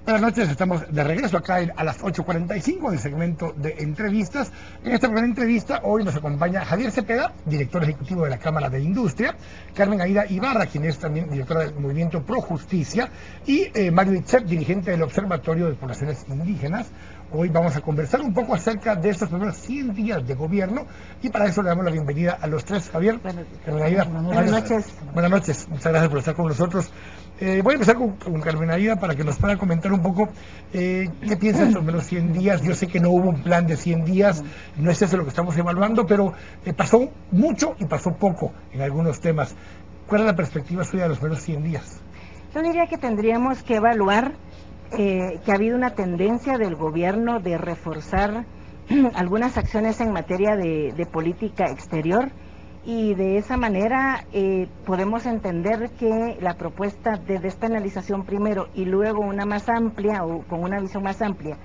Buenas noches, estamos de regreso acá a las 8:45 del segmento de entrevistas. En esta primera entrevista hoy nos acompaña Javier Cepeda, director ejecutivo de la Cámara de Industria, Carmen Aida Ibarra, quien es también directora del Movimiento Pro Justicia, y Mario Itzep, dirigente del Observatorio de Poblaciones Indígenas. Hoy vamos a conversar un poco acerca de estos primeros 100 días de gobierno y para eso le damos la bienvenida a los tres. Javier, Carmen Aida. Buenas noches. Buenas noches, muchas gracias por estar con nosotros. Voy a empezar con Carmen Aida para que nos pueda comentar un poco qué piensa de estos primeros 100 días. Yo sé que no hubo un plan de 100 días, no es eso lo que estamos evaluando, pero pasó mucho y pasó poco en algunos temas. ¿Cuál es la perspectiva suya de los primeros 100 días? Yo diría que tendríamos que evaluar que ha habido una tendencia del gobierno de reforzar algunas acciones en materia de política exterior, y de esa manera podemos entender que la propuesta de despenalización primero y luego una más amplia o con una visión más amplia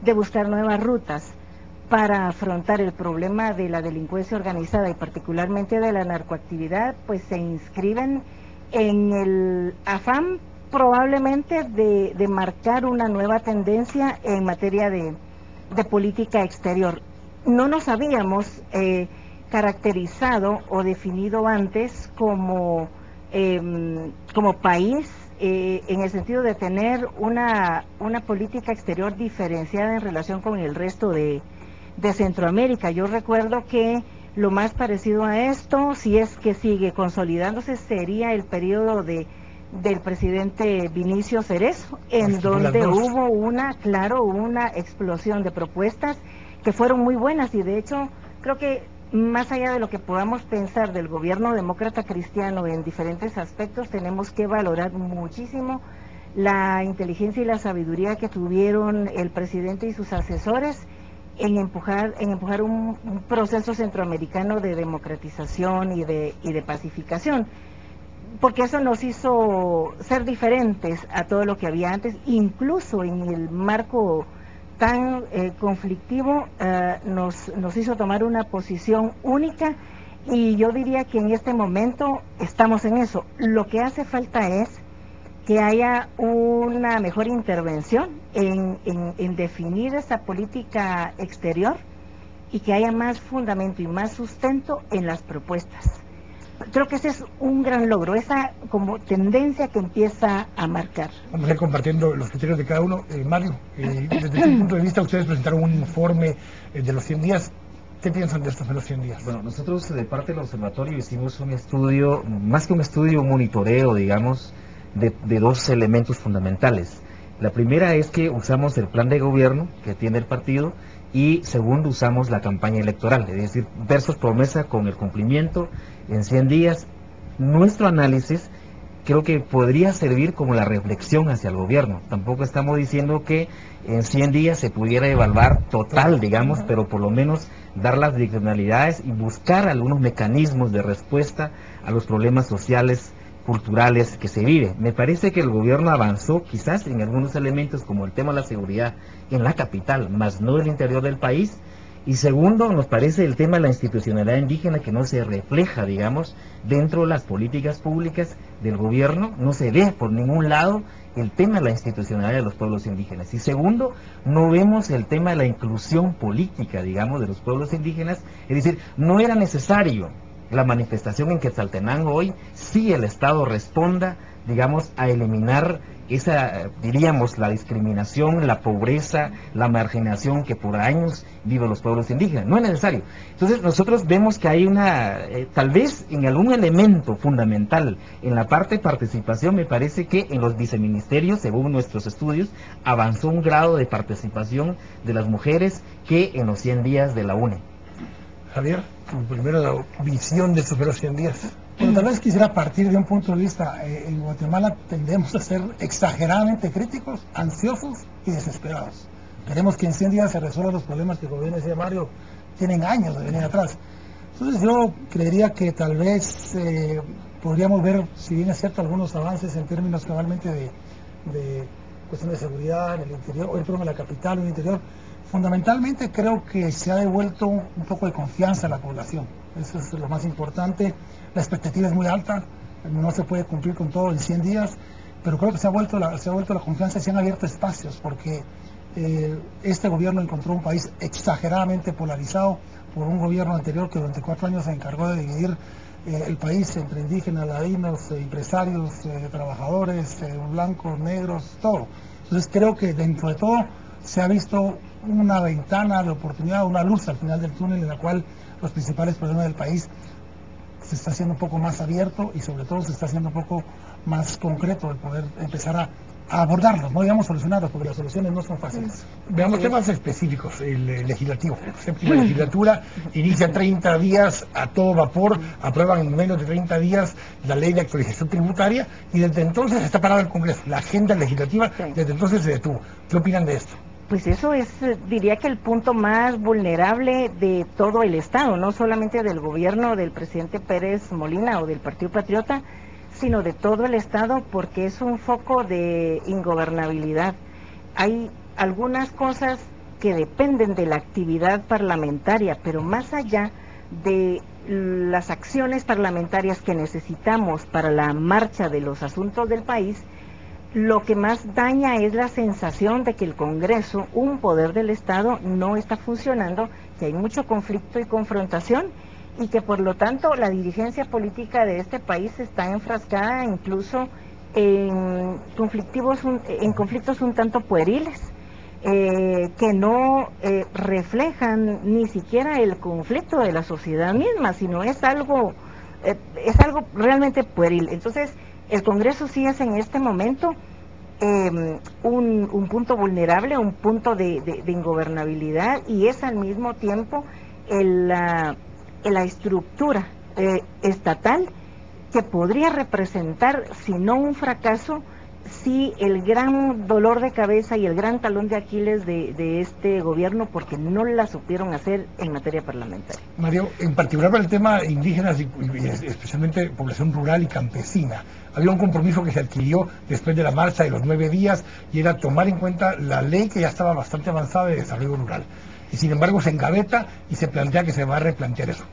de buscar nuevas rutas para afrontar el problema de la delincuencia organizada y particularmente de la narcoactividad, pues se inscriben en el afán probablemente de marcar una nueva tendencia en materia de política exterior. No nos habíamos caracterizado o definido antes como país en el sentido de tener una política exterior diferenciada en relación con el resto de Centroamérica. Yo recuerdo que lo más parecido a esto, si es que sigue consolidándose, sería el periodo del presidente Vinicio Cerezo, en donde hubo una explosión de propuestas que fueron muy buenas, y de hecho creo que más allá de lo que podamos pensar del gobierno demócrata cristiano en diferentes aspectos, tenemos que valorar muchísimo la inteligencia y la sabiduría que tuvieron el presidente y sus asesores en empujar un proceso centroamericano de democratización y de pacificación, porque eso nos hizo ser diferentes a todo lo que había antes, incluso en el marco tan conflictivo, nos hizo tomar una posición única, y yo diría que en este momento estamos en eso. Lo que hace falta es que haya una mejor intervención en definir esa política exterior y que haya más fundamento y más sustento en las propuestas. Creo que ese es un gran logro, esa como tendencia que empieza a marcar. Vamos a ir compartiendo los criterios de cada uno. Mario, desde tu punto de vista, ustedes presentaron un informe de los 100 días. ¿Qué piensan de estos de los 100 días? Bueno, nosotros de parte del observatorio hicimos un estudio, más que un estudio, un monitoreo, digamos, de dos elementos fundamentales. La primera es que usamos el plan de gobierno que tiene el partido, y segundo, usamos la campaña electoral, es decir, versus promesa con el cumplimiento en 100 días. Nuestro análisis creo que podría servir como la reflexión hacia el gobierno. Tampoco estamos diciendo que en 100 días se pudiera evaluar total, digamos, pero por lo menos dar las direccionalidades y buscar algunos mecanismos de respuesta a los problemas sociales, culturales que se vive. Me parece que el gobierno avanzó quizás en algunos elementos como el tema de la seguridad en la capital, más no en el interior del país. Y segundo, nos parece el tema de la institucionalidad indígena que no se refleja, digamos, dentro de las políticas públicas del gobierno. No se ve por ningún lado el tema de la institucionalidad de los pueblos indígenas. Y segundo, no vemos el tema de la inclusión política, digamos, de los pueblos indígenas. Es decir, no era necesario la manifestación en Quetzaltenango hoy, si el Estado responda, digamos, a eliminar esa, diríamos, la discriminación, la pobreza, la marginación que por años viven los pueblos indígenas. No es necesario. Entonces nosotros vemos que hay una, tal vez en algún elemento fundamental en la parte de participación. Me parece que en los viceministerios, según nuestros estudios, avanzó un grado de participación de las mujeres que en los 100 días de la UNE. Javier, primero la visión de estos primeros 100 días. Bueno, tal vez quisiera partir de un punto de vista. En Guatemala tendemos a ser exageradamente críticos, ansiosos y desesperados. Queremos que en 100 días se resuelvan los problemas que, como bien decía Mario, tienen años de venir atrás. Entonces yo creería que tal vez podríamos ver, si bien es cierto, algunos avances en términos cabalmente de cuestiones de seguridad en el interior, o en la capital o en el interior. Fundamentalmente creo que se ha devuelto un poco de confianza a la población. Eso es lo más importante. La expectativa es muy alta, no se puede cumplir con todo en 100 días, pero creo que se ha vuelto la confianza y se han abierto espacios, porque este gobierno encontró un país exageradamente polarizado por un gobierno anterior que durante 4 años se encargó de dividir el país entre indígenas, ladinos, empresarios, trabajadores, blancos, negros, todo. Entonces creo que dentro de todo se ha visto una ventana de oportunidad, una luz al final del túnel en la cual los principales problemas del país se está haciendo un poco más abierto y sobre todo se está haciendo un poco más concreto el poder empezar a abordarlos, no digamos solucionarlos, porque las soluciones no son fáciles. Veamos temas específicos. El legislativo, séptima legislatura, inicia 30 días a todo vapor, aprueban en menos de 30 días la ley de actualización tributaria y desde entonces está parado el Congreso. La agenda legislativa desde entonces se detuvo. ¿Qué opinan de esto? Pues eso es, diría que el punto más vulnerable de todo el Estado, no solamente del gobierno del presidente Pérez Molina o del Partido Patriota, sino de todo el Estado, porque es un foco de ingobernabilidad. Hay algunas cosas que dependen de la actividad parlamentaria, pero más allá de las acciones parlamentarias que necesitamos para la marcha de los asuntos del país, lo que más daña es la sensación de que el Congreso, un poder del Estado, no está funcionando, que hay mucho conflicto y confrontación, y que por lo tanto la dirigencia política de este país está enfrascada incluso en conflictos un tanto pueriles, que no reflejan ni siquiera el conflicto de la sociedad misma, sino es algo realmente pueril. Entonces, el Congreso sí es en este momento un punto vulnerable, un punto de ingobernabilidad, y es al mismo tiempo la estructura estatal que podría representar, si no un fracaso, sí el gran dolor de cabeza y el gran talón de Aquiles de este gobierno, porque no la supieron hacer en materia parlamentaria. Mario, en particular para el tema indígenas y especialmente población rural y campesina, había un compromiso que se adquirió después de la marcha de los 9 días y era tomar en cuenta la ley que ya estaba bastante avanzada de desarrollo rural. Y sin embargo se encabeta y se plantea que se va a replantear eso.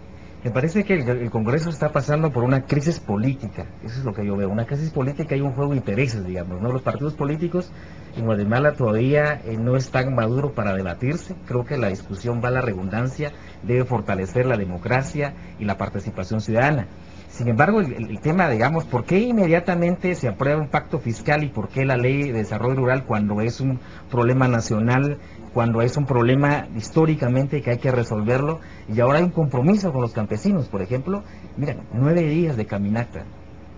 Me parece que el Congreso está pasando por una crisis política, eso es lo que yo veo, una crisis política y un juego de intereses, digamos, ¿no? Los partidos políticos en Guatemala todavía no están maduros para debatirse. Creo que la discusión va a la redundancia, debe fortalecer la democracia y la participación ciudadana. Sin embargo, el tema, digamos, ¿por qué inmediatamente se aprueba un pacto fiscal y por qué la ley de desarrollo rural cuando es un problema nacional, cuando es un problema históricamente que hay que resolverlo? Y ahora hay un compromiso con los campesinos, por ejemplo. Mira, 9 días de caminata.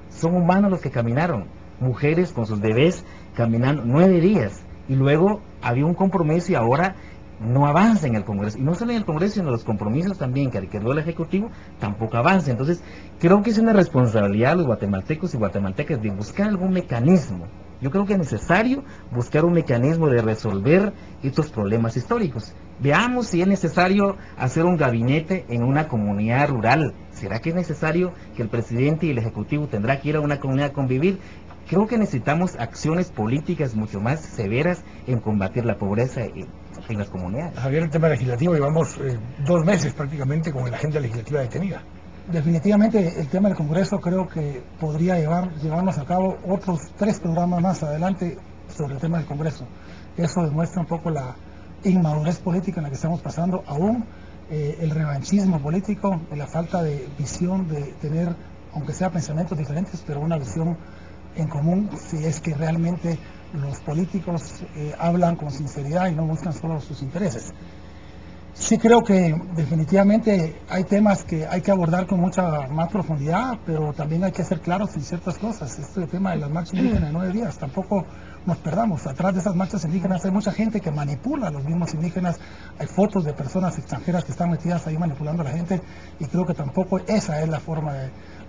Son humanos los que caminaron, mujeres con sus bebés caminando 9 días. Y luego había un compromiso y ahora no avanza en el Congreso, y no solo en el Congreso, sino los compromisos también que el Ejecutivo tampoco avanza. Entonces, creo que es una responsabilidad de los guatemaltecos y guatemaltecas de buscar algún mecanismo. Yo creo que es necesario buscar un mecanismo de resolver estos problemas históricos. Veamos si es necesario hacer un gabinete en una comunidad rural. ¿Será que es necesario que el presidente y el Ejecutivo tendrá que ir a una comunidad a convivir? Creo que necesitamos acciones políticas mucho más severas en combatir la pobreza en las comunidades. Javier, el tema legislativo, llevamos 2 meses prácticamente con la agenda legislativa detenida. Definitivamente el tema del Congreso creo que podría llevarnos a cabo otros 3 programas más adelante sobre el tema del Congreso. Eso demuestra un poco la inmadurez política en la que estamos pasando, aún el revanchismo político, la falta de visión de tener, aunque sea pensamientos diferentes, pero una visión en común, si es que realmente los políticos hablan con sinceridad y no buscan solo sus intereses. Sí creo que definitivamente hay temas que hay que abordar con mucha más profundidad, pero también hay que ser claros en ciertas cosas. Este tema de las marchas indígenas de 9 días, tampoco nos perdamos. Atrás de esas marchas indígenas hay mucha gente que manipula a los mismos indígenas, hay fotos de personas extranjeras que están metidas ahí manipulando a la gente, y creo que tampoco esa es la forma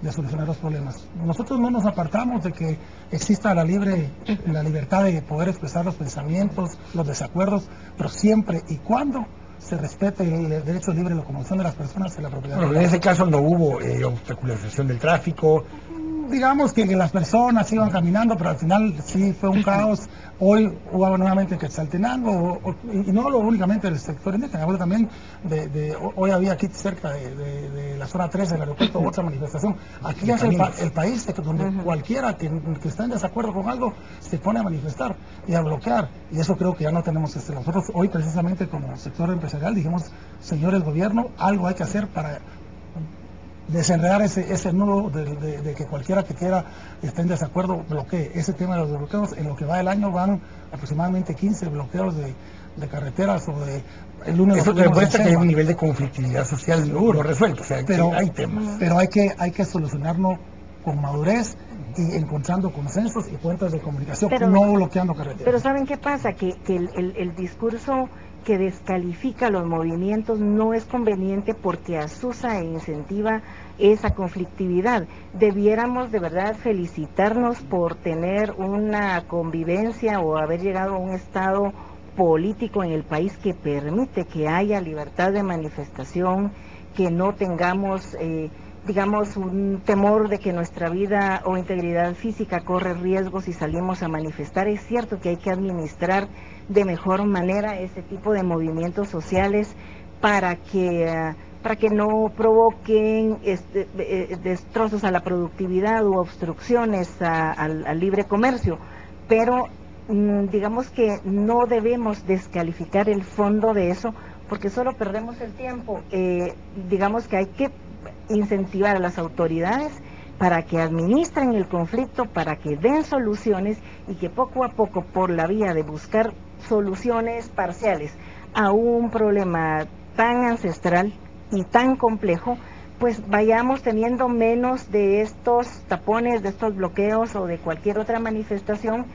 de solucionar los problemas. Nosotros no nos apartamos de que exista la libertad de poder expresar los pensamientos, los desacuerdos, pero siempre y cuando se respete el derecho de libre locomoción de las personas y la propiedad. Bueno, en ese caso no hubo obstaculización del tráfico. digamos que las personas iban caminando, pero al final sí fue un caos. Hoy hubo nuevamente en Quetzaltenango, y no lo únicamente del sector indígena, hablo también hoy había aquí cerca de la zona 3 del aeropuerto otra manifestación. Aquí es el país donde cualquiera que está en desacuerdo con algo se pone a manifestar y a bloquear, y eso creo que ya no tenemos. Nosotros hoy precisamente como sector empresarial dijimos, señores gobierno, algo hay que hacer para desenredar ese nudo de que cualquiera que quiera esté en desacuerdo bloquee. Ese tema de los bloqueos, en lo que va del año van aproximadamente 15 bloqueos de carreteras o de... El lunes eso te demuestra que hay un nivel de conflictividad social seguro resuelto, o sea, pero hay temas. Pero hay que solucionarlo con madurez y encontrando consensos y puentes de comunicación, no bloqueando carreteras. Pero ¿saben qué pasa? Que el discurso que descalifica los movimientos no es conveniente porque asusa e incentiva esa conflictividad. Debiéramos de verdad felicitarnos por tener una convivencia o haber llegado a un estado político en el país que permite que haya libertad de manifestación, que no tengamos digamos un temor de que nuestra vida o integridad física corre riesgos si salimos a manifestar. Es cierto que hay que administrar de mejor manera ese tipo de movimientos sociales para que no provoquen destrozos a la productividad u obstrucciones al libre comercio, pero digamos que no debemos descalificar el fondo de eso porque solo perdemos el tiempo. Digamos que hay que incentivar a las autoridades para que administren el conflicto, para que den soluciones y que poco a poco, por la vía de buscar soluciones parciales a un problema tan ancestral y tan complejo, pues vayamos teniendo menos de estos tapones, de estos bloqueos o de cualquier otra manifestación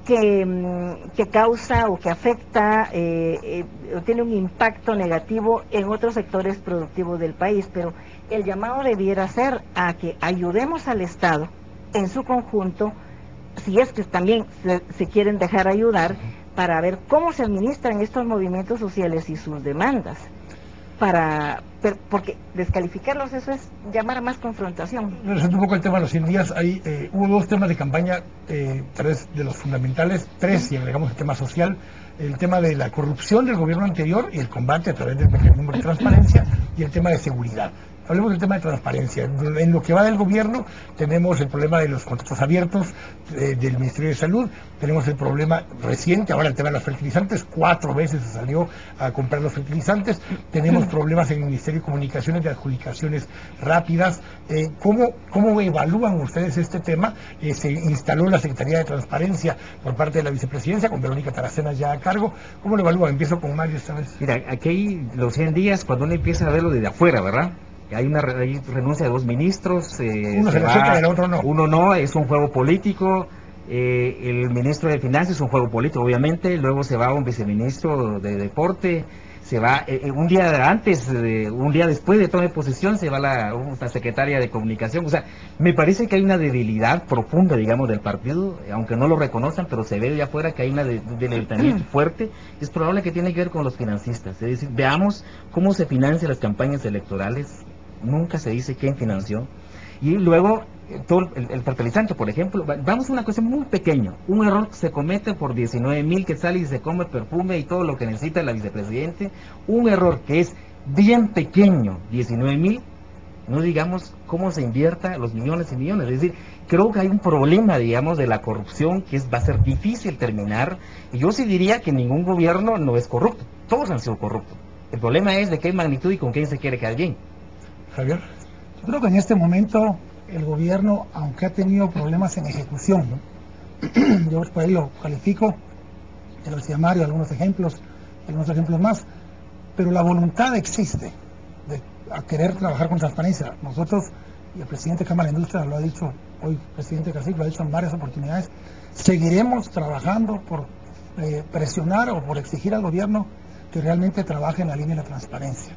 que causa o que afecta o tiene un impacto negativo en otros sectores productivos del país. Pero el llamado debiera ser a que ayudemos al Estado en su conjunto, si es que también se quieren dejar ayudar, para ver cómo se administran estos movimientos sociales y sus demandas, porque descalificarlos, eso es llamar a más confrontación. Resalto un poco el tema de los 100 días, hubo dos temas de campaña, tres de los fundamentales, tres, y agregamos el tema social, el tema de la corrupción del gobierno anterior y el combate a través del mecanismo de transparencia, y el tema de seguridad. Hablemos del tema de transparencia. En lo que va del gobierno tenemos el problema de los contratos abiertos del Ministerio de Salud, tenemos el problema reciente, ahora el tema de los fertilizantes, 4 veces se salió a comprar los fertilizantes, tenemos problemas en el Ministerio de Comunicaciones de adjudicaciones rápidas. ¿Cómo evalúan ustedes este tema? Se instaló la Secretaría de Transparencia por parte de la Vicepresidencia, con Verónica Taracena ya a cargo. ¿Cómo lo evalúan? Empiezo con Mario esta vez. Mira, aquí hay los 100 días cuando uno empieza a verlo desde afuera, ¿verdad? Hay renuncia de 2 ministros, uno se le acerca y el otro no. Uno no, es un juego político, el ministro de Finanzas es un juego político, obviamente, luego se va un viceministro de Deporte, se va, un día después de toma de posesión, se va la secretaria de Comunicación. O sea, me parece que hay una debilidad profunda, digamos, del partido, aunque no lo reconozcan, pero se ve de afuera que hay una debilitamiento fuerte. Es probable que tiene que ver con los financistas, es decir, veamos cómo se financian las campañas electorales. Nunca se dice quién financió. Y luego, todo el fertilizante, por ejemplo, vamos a una cuestión muy pequeña. Un error que se comete por 19,000 quetzales y se come perfume y todo lo que necesita la vicepresidente. Un error que es bien pequeño, 19,000, no digamos cómo se invierta los millones y millones. Es decir, creo que hay un problema, digamos, de la corrupción que va a ser difícil terminar. Y yo sí diría que ningún gobierno no es corrupto. Todos han sido corruptos. El problema es de qué magnitud y con quién se quiere quedar bien. Javier. Yo creo que en este momento el gobierno, aunque ha tenido problemas en ejecución, ¿no? Yo por ahí lo califico, te lo decía Mario, algunos ejemplos más, pero la voluntad existe a querer trabajar con transparencia. Nosotros, y el presidente de Cámara de Industria lo ha dicho hoy, el presidente Cacique lo ha dicho en varias oportunidades, seguiremos trabajando por presionar o por exigir al gobierno que realmente trabaje en la línea de la transparencia.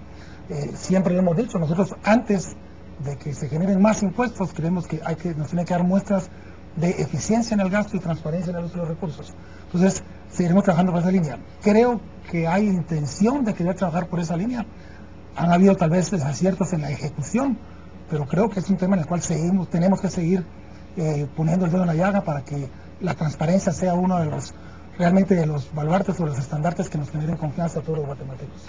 Siempre lo hemos dicho, nosotros antes de que se generen más impuestos creemos que nos tiene que dar muestras de eficiencia en el gasto y transparencia en el uso de los recursos. Entonces seguiremos trabajando por esa línea. Creo que hay intención de querer trabajar por esa línea. Han habido tal vez desaciertos en la ejecución, pero creo que es un tema en el cual tenemos que seguir poniendo el dedo en la llaga para que la transparencia sea uno de los realmente de los baluartes o los estandartes que nos generen confianza a todos los guatemaltecos.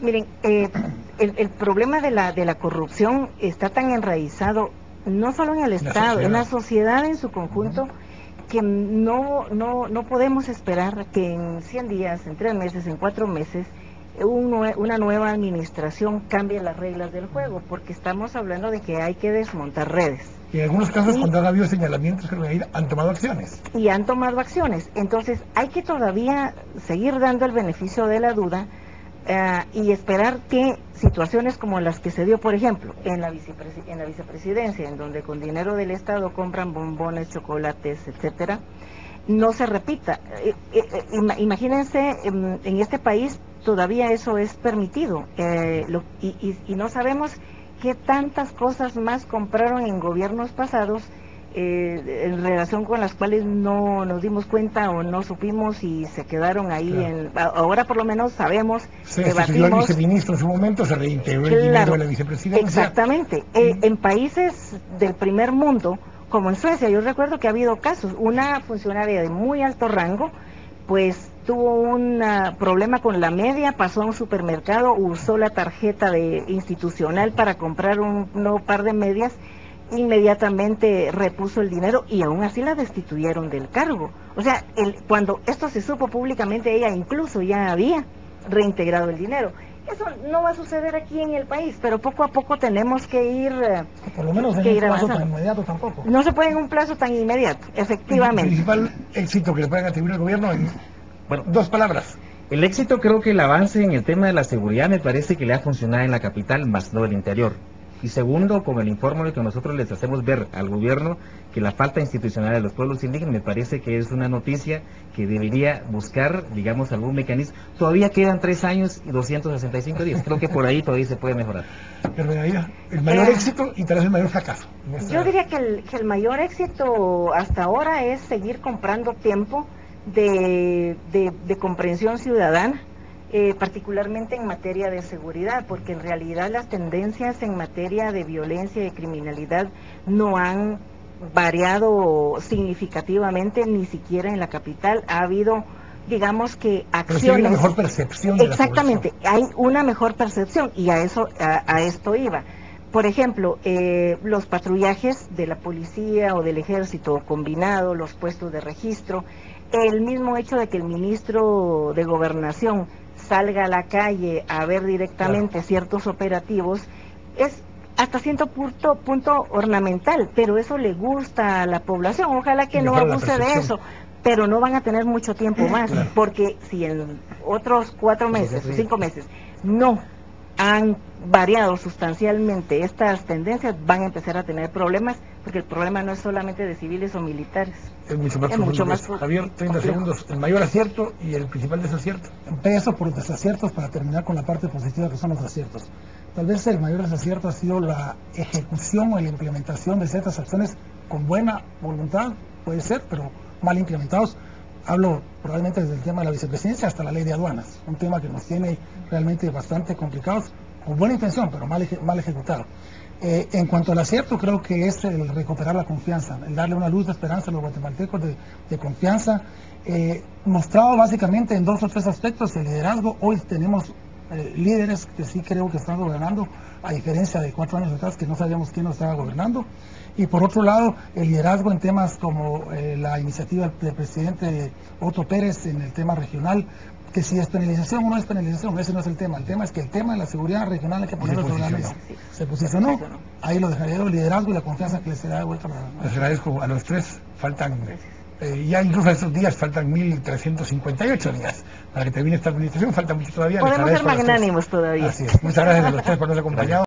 Miren, el problema de la corrupción está tan enraizado, no solo en el Estado, en la sociedad en su conjunto, que no podemos esperar que en 100 días, en 3 meses, en 4 meses, una nueva administración cambie las reglas del juego, porque estamos hablando de que hay que desmontar redes. Y en algunos casos, cuando han habido señalamientos, han tomado acciones. Y han tomado acciones. Entonces, hay que todavía seguir dando el beneficio de la duda y esperar que situaciones como las que se dio, por ejemplo, en la vicepresidencia, en donde con dinero del Estado compran bombones, chocolates, etcétera, no se repita. Imagínense, en este país todavía eso es permitido, y no sabemos qué tantas cosas más compraron en gobiernos pasados en relación con las cuales no nos dimos cuenta o no supimos y se quedaron ahí. Claro. Ahora por lo menos sabemos, debatimos. El viceministro en su momento se reintegró el dinero de la vicepresidencia. Exactamente. En países del primer mundo, como en Suecia, yo recuerdo que ha habido casos, una funcionaria de muy alto rango, pues tuvo un problema con la media, pasó a un supermercado, usó la tarjeta institucional para comprar un nuevo par de medias, inmediatamente repuso el dinero y aún así la destituyeron del cargo. O sea, cuando esto se supo públicamente, ella incluso ya había reintegrado el dinero. Eso no va a suceder aquí en el país, pero poco a poco tenemos que ir por lo menos en un plazo tan inmediato tampoco. No se puede en un plazo tan inmediato, efectivamente. El principal éxito que le pueden atribuir al gobierno, bueno, 2 palabras. El éxito, creo que el avance en el tema de la seguridad me parece que le ha funcionado en la capital, más no el interior. Y segundo, con el informe que nosotros les hacemos ver al gobierno, que la falta institucional de los pueblos indígenas me parece que es una noticia que debería buscar, digamos, algún mecanismo. Todavía quedan 3 años y 265 días. Creo que por ahí todavía se puede mejorar. Pero el mayor éxito y tal vez el mayor fracaso. Yo diría que el mayor éxito hasta ahora es seguir comprando tiempo de comprensión ciudadana, particularmente en materia de seguridad, porque en realidad las tendencias en materia de violencia y de criminalidad no han variado significativamente, ni siquiera en la capital. Ha habido, digamos que, acciones. Pero hay una mejor percepción de exactamente, hay una mejor percepción, y a esto iba. Por ejemplo, los patrullajes de la policía o del ejército combinado, los puestos de registro, el mismo hecho de que el ministro de Gobernación salga a la calle a ver directamente ciertos operativos, es hasta cierto punto ornamental, pero eso le gusta a la población. Ojalá que no abuse de eso, pero no van a tener mucho tiempo más, porque si en otros 4 meses o 5 meses no han variado sustancialmente estas tendencias, van a empezar a tener problemas, porque el problema no es solamente de civiles o militares. Es mucho más profundo. Javier, 30 segundos, el mayor acierto y el principal desacierto. Empiezo por desaciertos para terminar con la parte positiva que son los aciertos. Tal vez el mayor desacierto ha sido la ejecución o la implementación de ciertas acciones con buena voluntad, puede ser, pero mal implementados. Hablo probablemente desde el tema de la vicepresidencia hasta la ley de aduanas, un tema que nos tiene realmente bastante complicados, con buena intención, pero mal ejecutado. En cuanto al acierto, creo que es el recuperar la confianza, el darle una luz de esperanza a los guatemaltecos de confianza, mostrado básicamente en 2 o 3 aspectos. El liderazgo, hoy tenemos líderes que sí creo que están gobernando, a diferencia de 4 años atrás que no sabíamos quién nos estaba gobernando. Y por otro lado, el liderazgo en temas como la iniciativa del presidente Otto Pérez en el tema regional, que si es penalización o no es penalización, ese no es el tema. El tema es que el tema de la seguridad regional hay que ponerlo sobre la mesa. Se posicionó, ahí lo dejaría el liderazgo y la confianza que les será de vuelta. Les agradezco a los 3, faltan, ya incluso a estos días faltan 1.358 días para que termine esta administración, falta mucho todavía. Podemos ser magnánimos todavía. Así es, muchas gracias a los 3 por habernos acompañado.